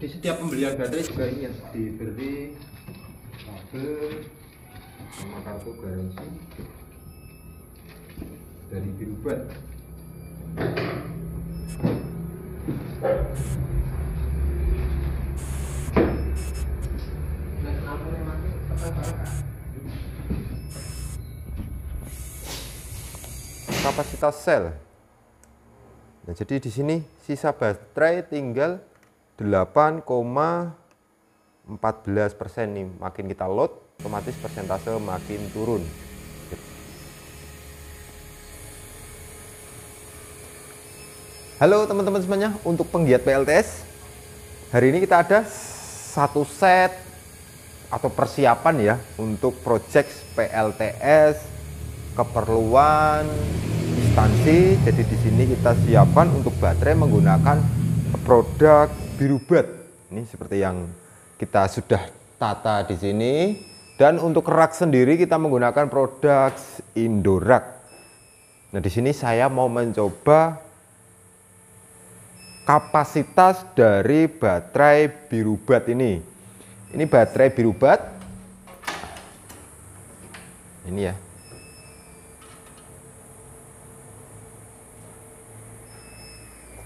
Di setiap pembelian baterai juga ini harus diberi kabel sama kartu garansi dari Birubat. Kapasitas sel. Nah, jadi di sini sisa baterai tinggal 8,14% nih. Makin kita load, otomatis persentase makin turun. Halo teman-teman semuanya, untuk penggiat PLTS, hari ini kita ada satu set atau persiapan ya untuk project PLTS keperluan instansi. Jadi di sini kita siapkan untuk baterai menggunakan produk Birubat. Ini seperti yang kita sudah tata di sini. Dan untuk rak sendiri kita menggunakan produk Indorak. Nah, di sini saya mau mencoba kapasitas dari baterai Birubat ini. Ini baterai Birubat. Ini ya.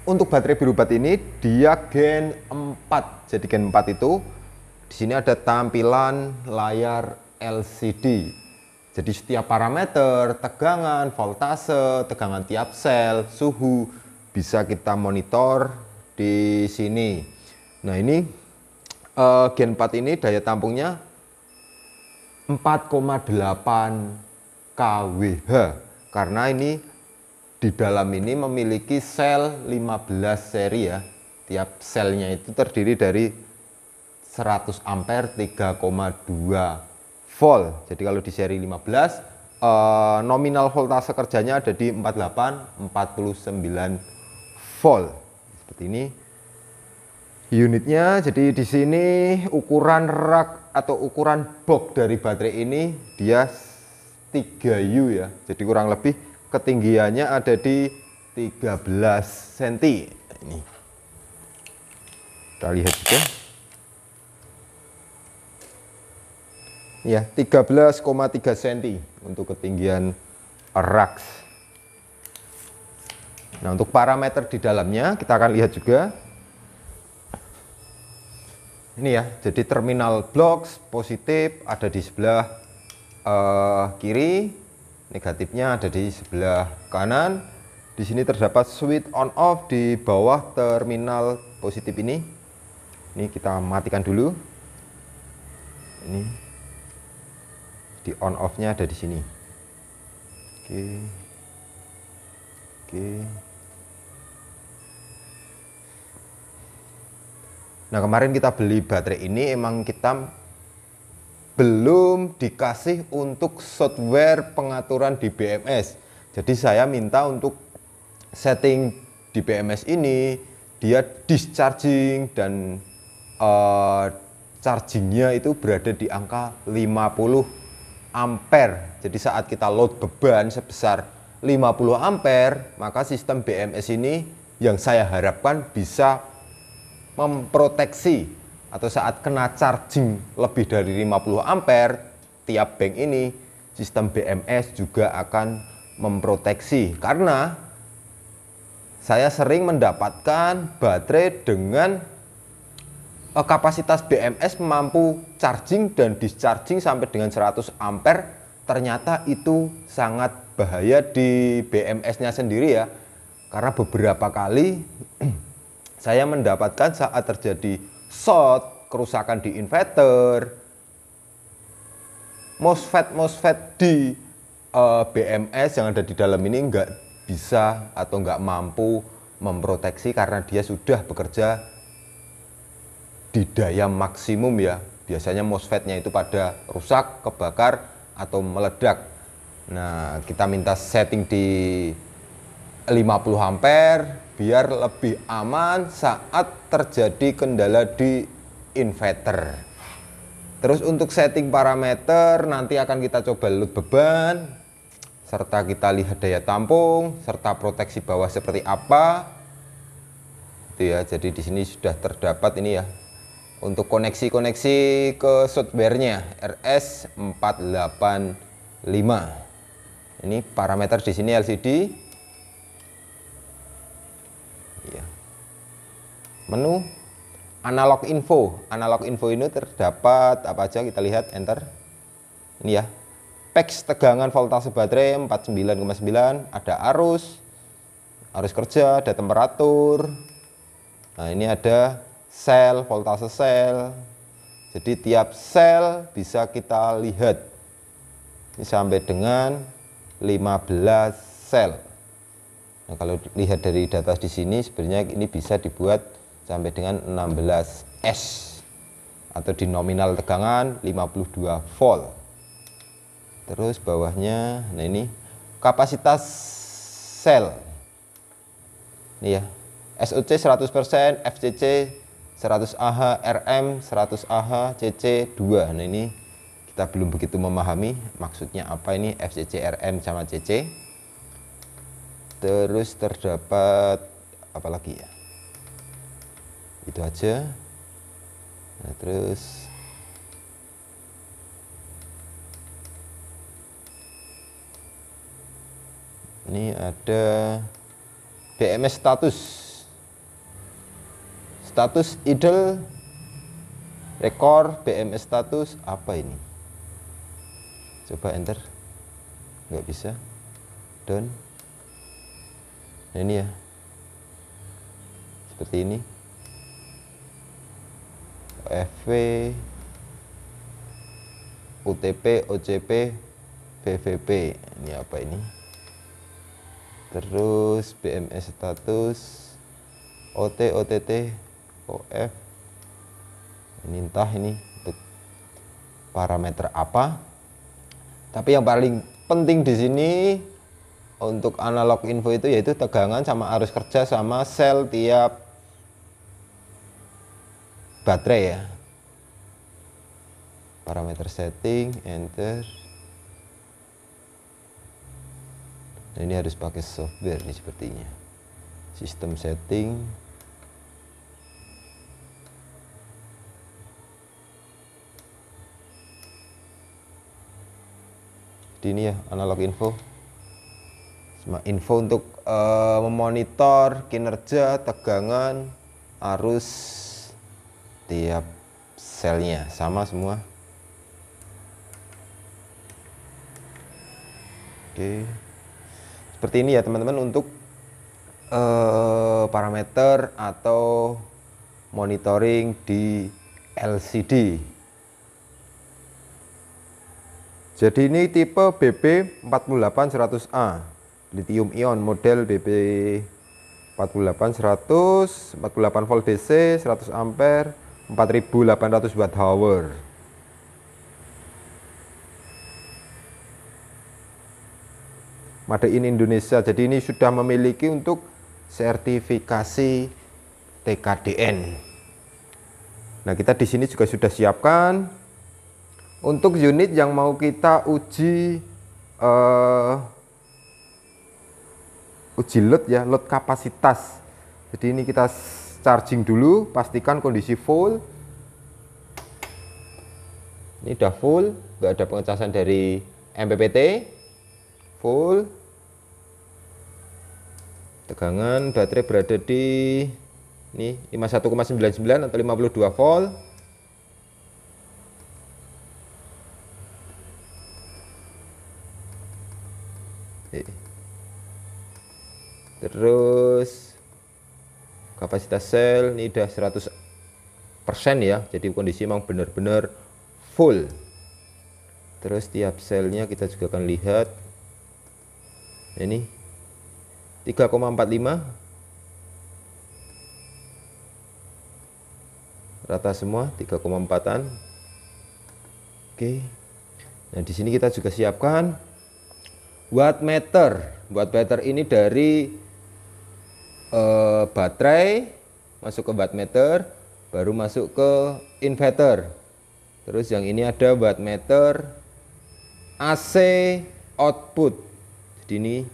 Untuk baterai Birubat ini dia Gen 4. Jadi Gen 4 itu di sini ada tampilan layar LCD. Jadi setiap parameter, tegangan, voltase, tegangan tiap sel, suhu bisa kita monitor di sini. Nah, ini Gen 4 ini daya tampungnya 4,8 kWh karena ini di dalam ini memiliki sel 15 seri ya. Tiap selnya itu terdiri dari 100 ampere 3,2 volt. Jadi kalau di seri 15 nominal voltase kerjanya ada di 48 49 volt. Seperti ini unitnya. Jadi di sini ukuran rak atau ukuran box dari baterai ini dia 3U ya. Jadi kurang lebih ketinggiannya ada di 13 cm. Ini kita lihat juga ya, 13,3 cm untuk ketinggian rak. Nah, untuk parameter di dalamnya kita akan lihat juga ini ya. Jadi terminal blocks positif ada di sebelah kiri, negatifnya ada di sebelah kanan. Di sini terdapat switch on off di bawah terminal positif ini. Ini kita matikan dulu. Ini di on off-nya ada di sini. Oke. Oke. Nah, kemarin kita beli baterai ini emang kita belum dikasih untuk software pengaturan di BMS. Jadi saya minta untuk setting di BMS ini dia discharging dan chargingnya itu berada di angka 50 ampere. Jadi saat kita load beban sebesar 50 ampere, maka sistem BMS ini yang saya harapkan bisa memproteksi atau saat kena charging lebih dari 50 ampere tiap bank ini, sistem BMS juga akan memproteksi. Karena saya sering mendapatkan baterai dengan kapasitas BMS mampu charging dan discharging sampai dengan 100 ampere, ternyata itu sangat bahaya di BMS-nya sendiri ya. Karena beberapa kali saya mendapatkan saat terjadi short, kerusakan di inverter, MOSFET di BMS yang ada di dalam ini nggak bisa atau nggak mampu memproteksi karena dia sudah bekerja di daya maksimum ya. Biasanya MOSFET-nya itu pada rusak, kebakar, atau meledak. Nah, kita minta setting di 50 ampere biar lebih aman saat terjadi kendala di inverter. Terus untuk setting parameter nanti akan kita coba load beban, serta kita lihat daya tampung, serta proteksi bawah seperti apa. Itu ya, jadi di sini sudah terdapat ini ya, untuk koneksi-koneksi ke softwarenya RS485. Ini parameter di sini LCD. Ya. Menu analog info. Analog info ini terdapat apa aja, kita lihat, enter. Ini ya. Peks tegangan voltase baterai 49,9, ada arus kerja, ada temperatur. Nah, ini ada sel, voltase sel. Jadi tiap sel bisa kita lihat. Ini sampai dengan 15 sel. Nah, kalau lihat dari data di sini sebenarnya ini bisa dibuat sampai dengan 16 S atau di nominal tegangan 52 volt. Terus bawahnya, nah ini kapasitas sel. Ini ya. SOC 100%, FCC 100 Ah, RM 100 Ah, CC 2. Nah ini kita belum begitu memahami maksudnya apa ini FCC, RM sama CC. Terus terdapat apa lagi ya? Itu aja. Nah, terus ini ada BMS status idle record. BMS status apa ini? Coba enter, nggak bisa. Down. Nah, ini ya, seperti ini. OFV, UTP, OCP, BVP. Ini apa ini? Terus BMS status, OT, OTT, OF. Ini entah ini untuk parameter apa. Tapi yang paling penting di sini untuk analog info itu yaitu tegangan sama arus kerja sama sel tiap baterai ya. Parameter setting, enter. Nah, ini harus pakai software nih sepertinya. Sistem setting. Jadi ini ya analog info. Info untuk memonitor kinerja, tegangan, arus tiap selnya sama semua. Oke. Seperti ini ya teman-teman untuk parameter atau monitoring di LCD. Jadi ini tipe BB48100A lithium ion, model BB48100, 48 volt DC, 100 ampere, 4800 watt hour. Made in Indonesia. Jadi ini sudah memiliki untuk sertifikasi TKDN. Nah, kita di sini juga sudah siapkan untuk unit yang mau kita uji load ya, load kapasitas. Jadi ini kita charging dulu, pastikan kondisi full. Ini udah full, nggak ada pengecasan dari MPPT. Full. Tegangan baterai berada di ini 51,99 atau 52 volt. Terus kapasitas sel ini udah 100% ya, jadi kondisi memang benar-benar full. Terus tiap selnya kita juga akan lihat ini 3,45 rata semua, 3,4an. Oke. Nah, di sini kita juga siapkan wattmeter. Wattmeter ini dari baterai masuk ke wattmeter, baru masuk ke inverter. Terus yang ini ada wattmeter AC output. Jadi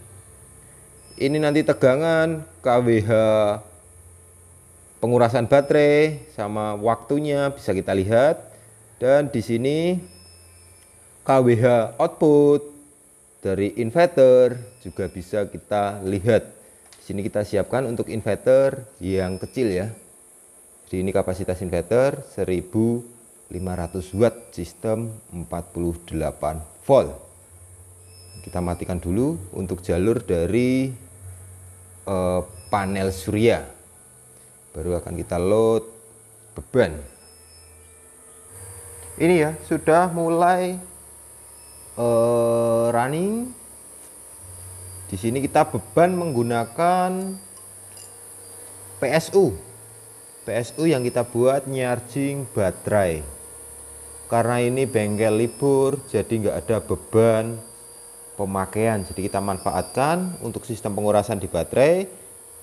ini nanti tegangan, kWh pengurasan baterai sama waktunya bisa kita lihat. Dan di sini kWh output dari inverter juga bisa kita lihat. Di sini kita siapkan untuk inverter yang kecil ya. Jadi ini kapasitas inverter 1500 watt, sistem 48 volt. Kita matikan dulu untuk jalur dari panel surya. Baru akan kita load beban. Ini ya sudah mulai running. Di sini kita beban menggunakan PSU yang kita buat charging baterai. Karena ini bengkel libur, jadi nggak ada beban pemakaian. Jadi kita manfaatkan untuk sistem pengurasan di baterai,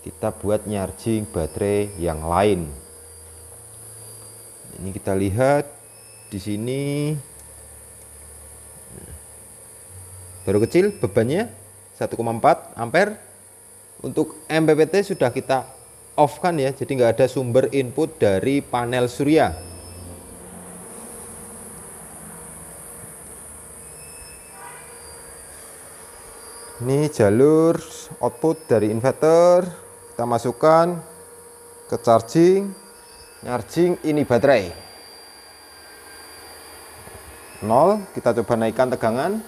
kita buat charging baterai yang lain. Ini kita lihat di sini baru kecil bebannya 1,4 ampere. Untuk MPPT sudah kita off kan ya, jadi nggak ada sumber input dari panel surya. Ini jalur output dari inverter, kita masukkan ke charging ini baterai 0. Kita coba naikkan tegangan.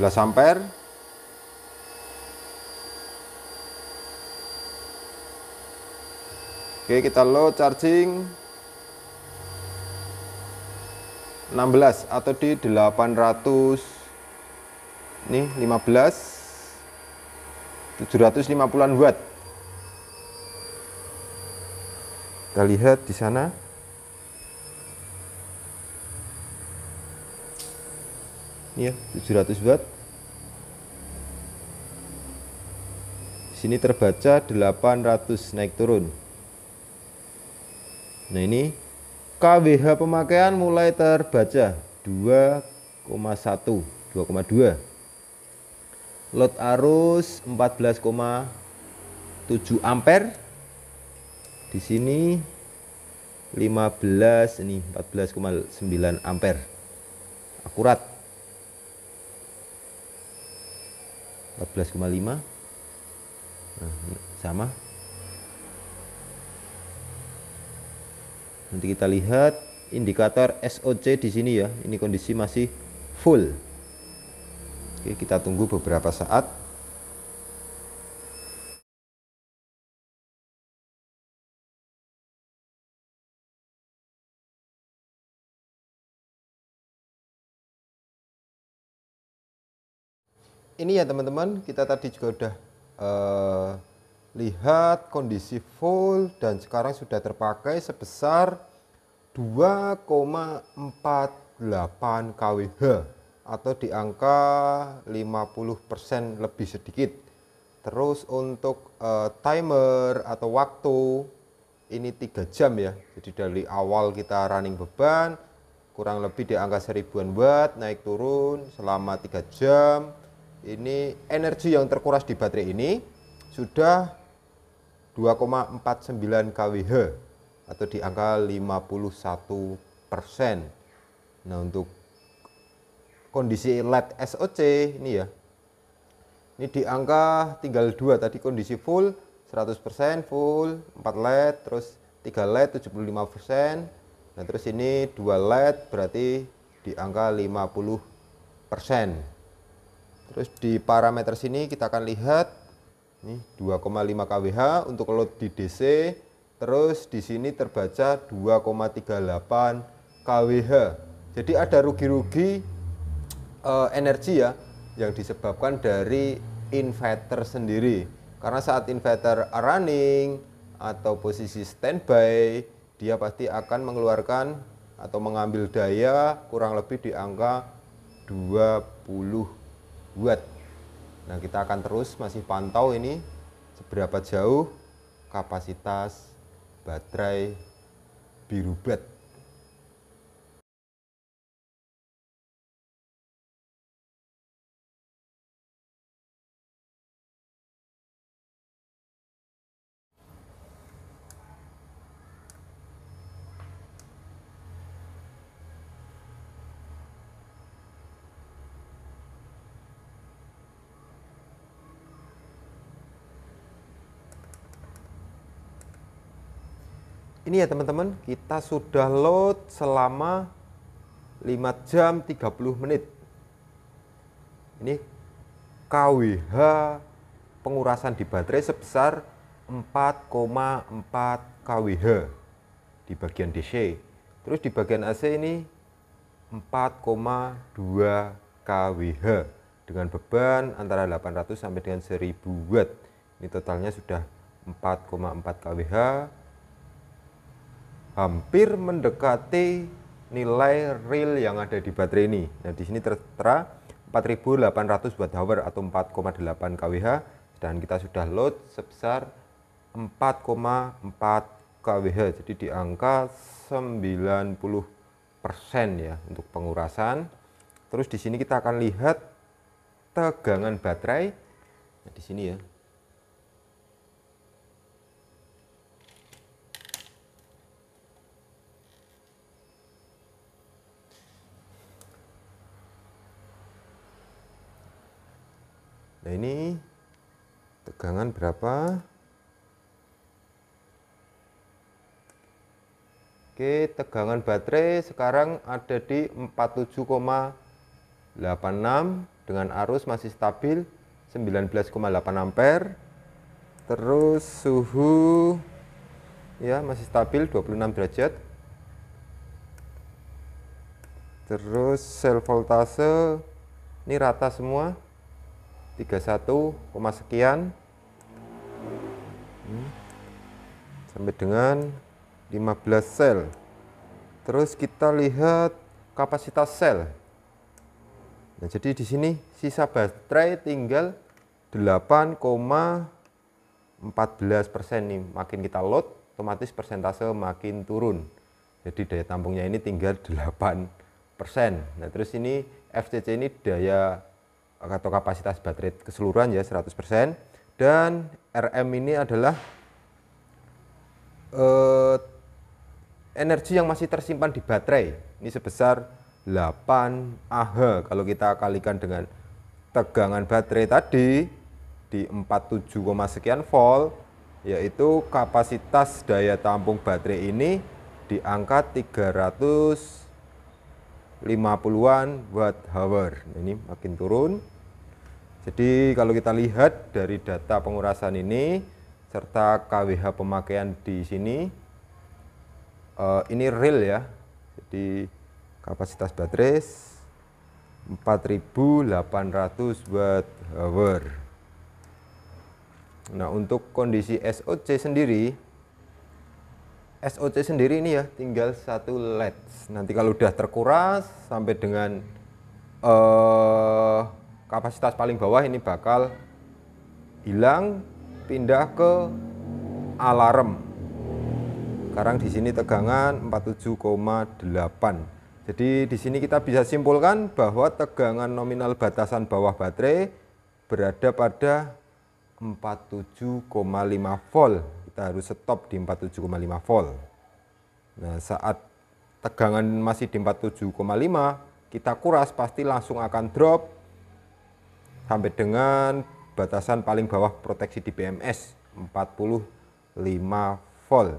Ampere. Oke, kita load charging 16 atau di 800, ini 15 750-an watt. Kita lihat di sana. Ini ya, 700 watt. Di sini terbaca 800 naik turun. Nah, ini kWh pemakaian mulai terbaca 2,1, 2,2. Load arus 14,7 ampere. Di sini 15, ini 14,9 ampere. Akurat. 14,5. Nah, sama. Nanti kita lihat indikator SOC di sini ya. Ini kondisi masih full. Oke, kita tunggu beberapa saat. Ini ya teman-teman, kita tadi juga udah lihat kondisi full dan sekarang sudah terpakai sebesar 2,48 kWh atau di angka 50% lebih sedikit. Terus untuk timer atau waktu ini 3 jam ya. Jadi dari awal kita running beban kurang lebih di angka 1000-an watt, naik turun selama 3 jam. Ini energi yang terkuras di baterai ini sudah 2,49 kWh atau di angka 51%. Nah, untuk kondisi LED SOC ini ya, ini di angka tinggal 2, tadi kondisi full 100% full, 4 LED, terus 3 LED 75%. Nah, terus ini 2 LED berarti di angka 50%. Terus di parameter sini kita akan lihat ini 2,5 kWh untuk load di DC. Terus di sini terbaca 2,38 kWh. Jadi ada rugi-rugi energi ya yang disebabkan dari inverter sendiri. Karena saat inverter running atau posisi standby, dia pasti akan mengeluarkan atau mengambil daya kurang lebih di angka 20 watt. Nah, kita akan terus masih pantau ini seberapa jauh kapasitas baterai biru bat. Ini ya teman-teman, kita sudah load selama 5 jam 30 menit. Ini kWh pengurasan di baterai sebesar 4,4 kWh di bagian DC. Terus di bagian AC ini 4,2 kWh dengan beban antara 800 sampai dengan 1000 watt. Ini totalnya sudah 4,4 kWh, hampir mendekati nilai real yang ada di baterai ini. Nah, di sini tertera 4800 Wh atau 4,8 kWh, dan kita sudah load sebesar 4,4 kWh. Jadi di angka 90% ya untuk pengurasan. Terus di sini kita akan lihat tegangan baterai. Nah, di sini ya. Nah, ini tegangan berapa? Oke, tegangan baterai sekarang ada di 47,86 dengan arus masih stabil 19,8 ampere. Terus suhu ya masih stabil 26 derajat. Terus sel voltase ini rata semua 31, sekian sampai dengan 15 sel. Terus kita lihat kapasitas sel. Nah, jadi di sini sisa baterai tinggal 8,14% nih. Makin kita load, otomatis persentase makin turun. Jadi daya tampungnya ini tinggal 8%. Nah, terus ini FCC ini daya atau kapasitas baterai keseluruhan ya 100%, dan RM ini adalah energi yang masih tersimpan di baterai. Ini sebesar 8 Ah. Kalau kita kalikan dengan tegangan baterai tadi di 47, sekian volt, yaitu kapasitas daya tampung baterai ini di angka 350-an Wh. Ini makin turun. Jadi kalau kita lihat dari data pengurasan ini serta kWh pemakaian di sini, ini real ya. Jadi kapasitas baterai 4800 Wh. Nah, untuk kondisi SOC sendiri ini ya tinggal 1 LED. Nanti kalau udah terkuras sampai dengan kapasitas paling bawah ini bakal hilang, pindah ke alarm. Sekarang di sini tegangan 47,8. Jadi di sini kita bisa simpulkan bahwa tegangan nominal batasan bawah baterai berada pada 47,5 volt. Kita harus stop di 47,5 volt. Nah, saat tegangan masih di 47,5, kita kuras pasti langsung akan drop sampai dengan batasan paling bawah proteksi di BMS 45 volt.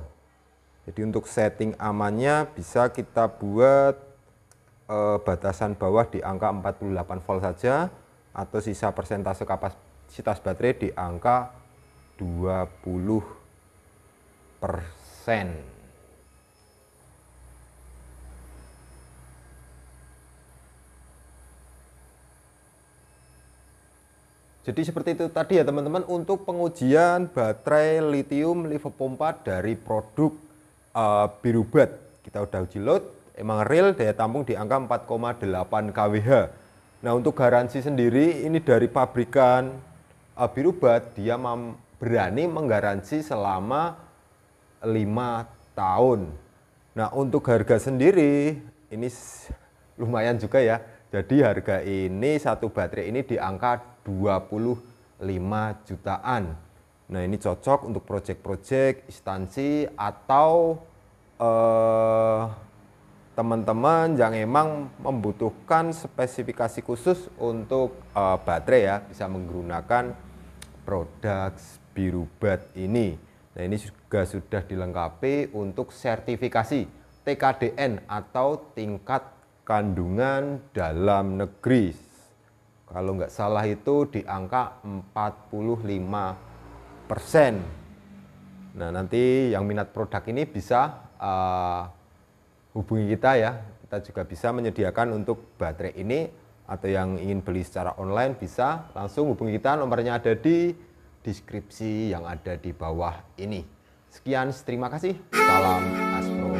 Jadi untuk setting amannya bisa kita buat batasan bawah di angka 48 volt saja, atau sisa persentase kapasitas baterai di angka 20%. Jadi seperti itu tadi ya teman-teman untuk pengujian baterai lithium livopompa dari produk Birubat. Kita udah uji load, emang real daya tampung di angka 4,8 kWh. Nah, untuk garansi sendiri ini dari pabrikan Birubat, dia berani menggaransi selama 5 tahun. Nah, untuk harga sendiri ini lumayan juga ya. Jadi harga ini satu baterai ini di angka 25 jutaan. Nah, ini cocok untuk proyek-proyek instansi atau teman-teman yang emang membutuhkan spesifikasi khusus untuk baterai ya, bisa menggunakan produk Birubat ini. Nah, ini juga sudah dilengkapi untuk sertifikasi TKDN atau tingkat kandungan dalam negeri. Kalau nggak salah itu di angka 45%. Nah, nanti yang minat produk ini bisa hubungi kita ya. Kita juga bisa menyediakan untuk baterai ini, atau yang ingin beli secara online bisa langsung hubungi kita, nomornya ada di deskripsi yang ada di bawah ini. Sekian, terima kasih. Salam Astro.